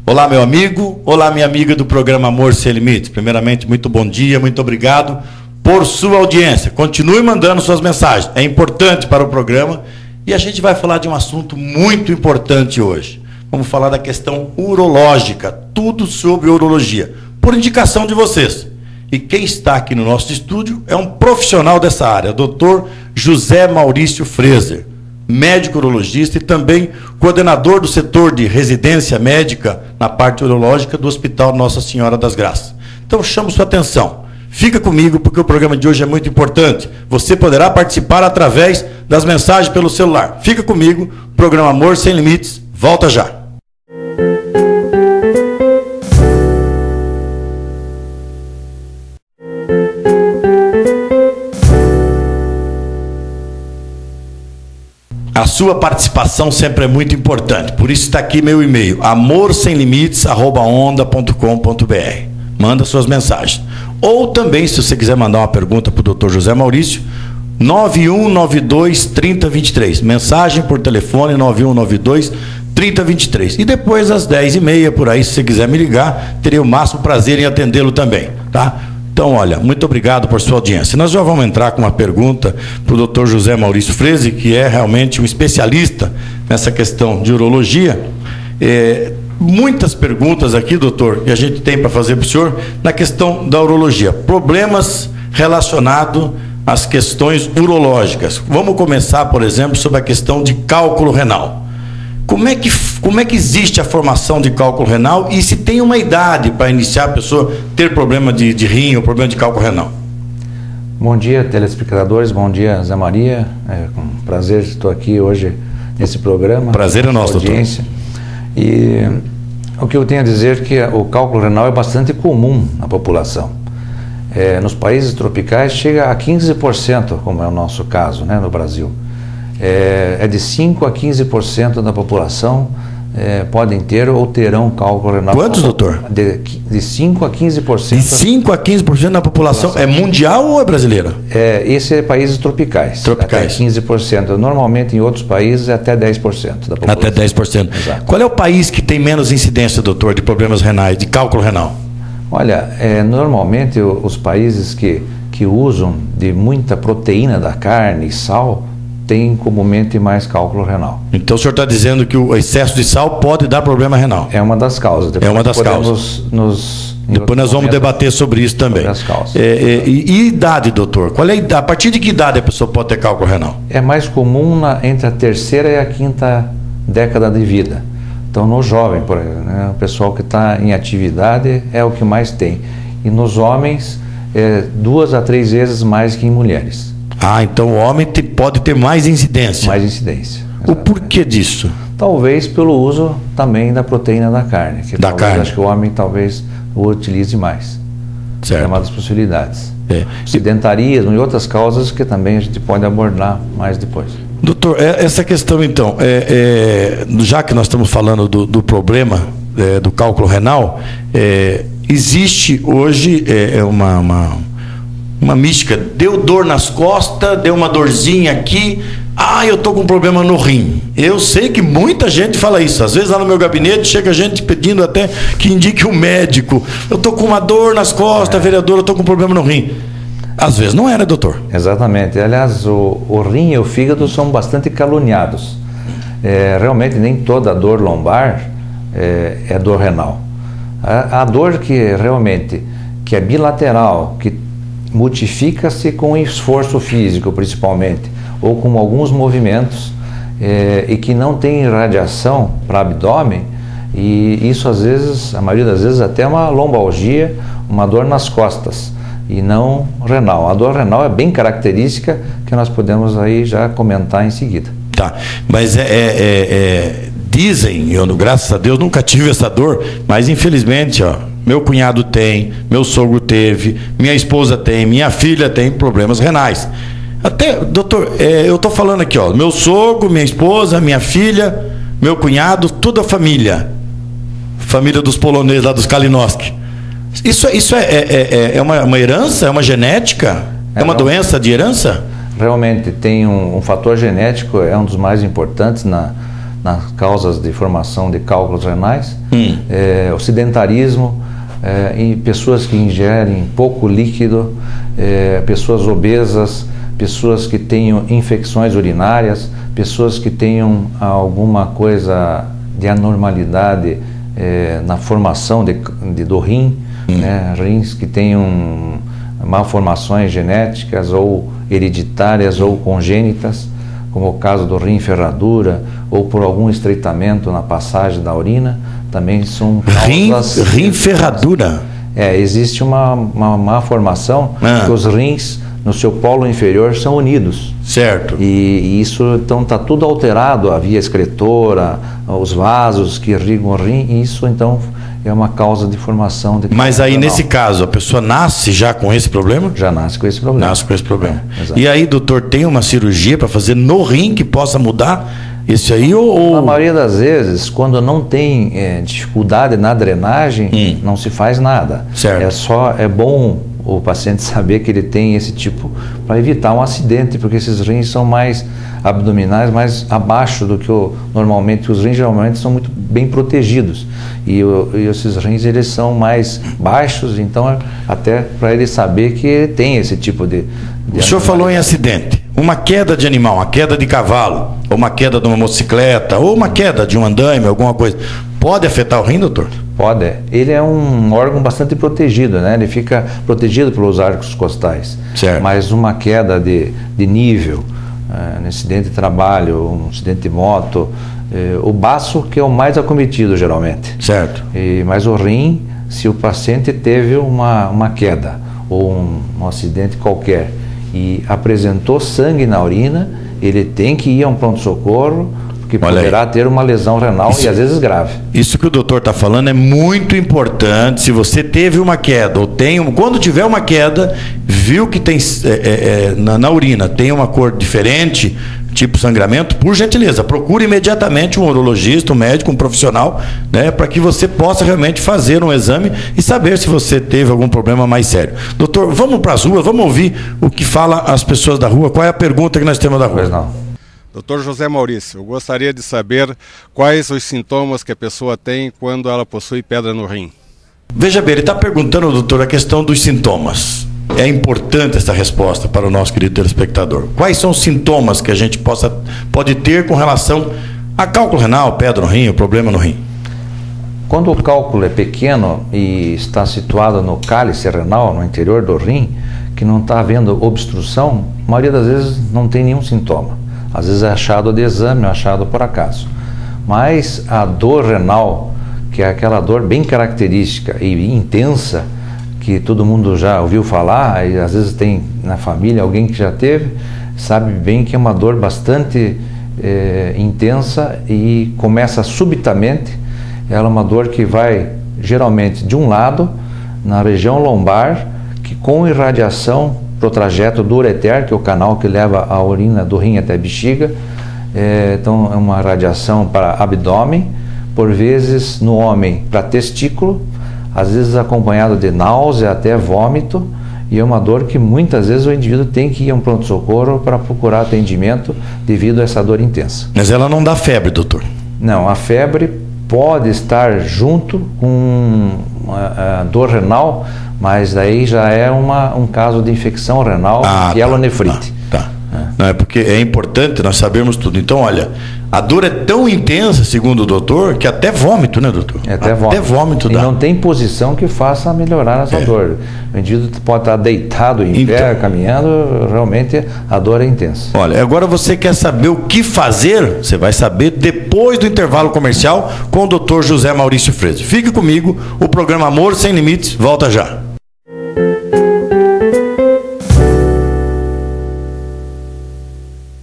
Olá, meu amigo, olá, minha amiga do programa Amor Sem Limites. Primeiramente, muito bom dia, muito obrigado por sua audiência. Continue mandando suas mensagens, é importante para o programa e a gente vai falar de um assunto muito importante hoje. Vamos falar da questão urológica, tudo sobre urologia, por indicação de vocês. E quem está aqui no nosso estúdio é um profissional dessa área, Dr. José Maurício Freser, médico urologista e também coordenador do setor de residência médica na parte urológica do Hospital Nossa Senhora das Graças. Então, chamo sua atenção. Fica comigo, porque o programa de hoje é muito importante. Você poderá participar através das mensagens pelo celular. Fica comigo, programa Amor Sem Limites, volta já. A sua participação sempre é muito importante, por isso está aqui meu e-mail, amorsemlimites@onda.com.br. Manda suas mensagens. Ou também, se você quiser mandar uma pergunta para o Dr. José Maurício, 9192-3023. Mensagem por telefone 9192-3023. E depois, às 10h30, por aí, se você quiser me ligar, terei o máximo prazer em atendê-lo também, tá? Então, olha, muito obrigado por sua audiência. Nós já vamos entrar com uma pergunta para o Dr. José Maurício Freser, que é realmente um especialista nessa questão de urologia. Muitas perguntas aqui, doutor, que a gente tem para fazer para o senhor na questão da urologia. Problemas relacionados às questões urológicas. Vamos começar, por exemplo, sobre a questão de cálculo renal. Como é que existe a formação de cálculo renal e se tem uma idade para iniciar a pessoa ter problema de rim ou problema de cálculo renal? Bom dia, telespectadores. Bom dia, Zé Maria. É com prazer estou aqui hoje nesse programa. Prazer é nosso, doutor. E o que eu tenho a dizer é que o cálculo renal é bastante comum na população. Nos países tropicais chega a 15%, como é o nosso caso, né, no Brasil. É de 5 a 15% da população podem ter ou terão cálculo renal. Quantos, doutor? De 5 a 15%. De 5 a 15% da população. É mundial ou é brasileira? Esse é países tropicais. Tropicais. Até 15%. Normalmente em outros países é até 10% da população. Até 10%. Exato. Qual é o país que tem menos incidência, doutor, de problemas renais, de cálculo renal? Olha, normalmente os países que usam de muita proteína da carne e sal tem comumente mais cálculo renal. Então o senhor está dizendo que o excesso de sal pode dar problema renal? É uma das causas. É uma das causas. Depois nós vamos debater sobre isso também. Sobre as causas. E idade, doutor? Qual é a idade? A partir de que idade a pessoa pode ter cálculo renal? É mais comum entre a terceira e a quinta década de vida. Então no jovem, por exemplo, né, o pessoal que está em atividade é o que mais tem. E nos homens, 2 a 3 vezes mais que em mulheres. Ah, então o homem pode ter mais incidência. Mais incidência. O porquê disso? Talvez pelo uso também da proteína da carne. Da carne. Acho que o homem talvez o utilize mais. Certo. É uma das possibilidades. Sedentarismo e outras causas que também a gente pode abordar mais depois. Doutor, essa questão então, já que nós estamos falando do problema do cálculo renal, existe hoje uma mística, deu dor nas costas, deu uma dorzinha aqui, eu estou com um problema no rim. Eu sei que muita gente fala isso, às vezes lá no meu gabinete chega gente pedindo até que indique um médico, eu estou com uma dor nas costas, vereador, eu estou com um problema no rim. Às vezes não era, doutor. Exatamente, aliás o rim e o fígado são bastante caluniados. Realmente nem toda dor lombar é dor renal. A dor que realmente que é bilateral, que multiplica-se com esforço físico principalmente, ou com alguns movimentos, e que não tem irradiação para abdômen, e isso às vezes, a maioria das vezes até uma lombalgia, uma dor nas costas, e não renal. A dor renal é bem característica, que nós podemos aí já comentar em seguida. Tá, mas dizem, eu graças a Deus nunca tive essa dor, mas infelizmente, meu cunhado tem, meu sogro teve, minha esposa tem, minha filha tem problemas renais. Até, doutor, eu estou falando aqui, meu sogro, minha esposa, minha filha, meu cunhado, toda a família dos poloneses lá dos Kalinowski. Isso é uma herança? É uma genética? É uma doença de herança? Realmente tem um fator genético, é um dos mais importantes na nas causas de formação de cálculos renais, o sedentarismo, em pessoas que ingerem pouco líquido, pessoas obesas, pessoas que tenham infecções urinárias, pessoas que tenham alguma coisa de anormalidade na formação do rim, rins que tenham malformações genéticas ou hereditárias ou congênitas, como o caso do rim ferradura, ou por algum estreitamento na passagem da urina, também são causas... Rim ferradura? Existe uma malformação que os rins no seu polo inferior são unidos. Certo. E isso, então, está tudo alterado, a via excretora, os vasos que irrigam o rim, e isso, então, é uma causa de formação de... Mas aí, nesse caso, a pessoa nasce já com esse problema? Já nasce com esse problema. Nasce com esse problema. E aí, doutor, tem uma cirurgia para fazer no rim que possa mudar isso aí? Na maioria das vezes, quando não tem dificuldade na drenagem, não se faz nada. Certo. É bom o paciente saber que ele tem esse tipo, para evitar um acidente, porque esses rins são mais abdominais, mais abaixo do que normalmente. Os rins geralmente são muito bem protegidos, e esses rins eles são mais baixos, então até para ele saber que ele tem esse tipo de o senhor falou em acidente, uma queda de animal, uma queda de cavalo, ou uma queda de uma motocicleta, ou uma queda de um andaime, alguma coisa, pode afetar o rim, doutor? Pode. Ele é um órgão bastante protegido, né? Ele fica protegido pelos arcos costais. Certo. Mas uma queda de nível, um acidente de trabalho, um acidente de moto, o baço que é o mais acometido geralmente. Certo. Mas o rim, se o paciente teve uma queda ou um acidente qualquer e apresentou sangue na urina, ele tem que ir a um pronto-socorro, que poderá ter uma lesão renal e às vezes grave. Isso que o doutor está falando é muito importante. Se você teve uma queda, ou quando tiver uma queda, viu que tem na urina tem uma cor diferente, tipo sangramento, por gentileza, procure imediatamente um urologista, um médico, um profissional, né, para que você possa realmente fazer um exame e saber se você teve algum problema mais sério. Doutor, vamos para as ruas, vamos ouvir o que falam as pessoas da rua. Qual é a pergunta que nós temos da rua? Pois não. Doutor José Maurício, eu gostaria de saber quais os sintomas que a pessoa tem quando ela possui pedra no rim. Veja bem, ele está perguntando, doutor, a questão dos sintomas. É importante essa resposta para o nosso querido telespectador. Quais são os sintomas que a gente pode ter com relação a cálculo renal, pedra no rim, o problema no rim? Quando o cálculo é pequeno e está situado no cálice renal, no interior do rim, que não está havendo obstrução, a maioria das vezes não tem nenhum sintoma. Às vezes é achado de exame, é achado por acaso. Mas a dor renal, que é aquela dor bem característica e intensa, que todo mundo já ouviu falar, e às vezes tem na família alguém que já teve, sabe bem que é uma dor bastante intensa e começa subitamente. Ela é uma dor que vai geralmente de um lado, na região lombar, que com irradiação para o trajeto do ureter, que é o canal que leva a urina do rim até a bexiga. Então é uma radiação para abdômen, por vezes no homem para testículo, às vezes acompanhado de náusea até vômito, e é uma dor que muitas vezes o indivíduo tem que ir a um pronto-socorro para procurar atendimento devido a essa dor intensa. Mas ela não dá febre, doutor? Não, a febre pode estar junto com a dor renal, mas daí já é um caso de infecção renal, pielonefrite. Não, é porque é importante nós sabermos tudo. Então, olha, a dor é tão intensa, segundo o doutor, que até vômito, né, doutor? Até vômito dá. E não tem posição que faça melhorar essa dor. O indivíduo pode estar deitado em pé, caminhando, realmente a dor é intensa. Olha, agora você quer saber o que fazer? Você vai saber depois do intervalo comercial com o doutor José Maurício Freire. Fique comigo, o programa Amor Sem Limites volta já.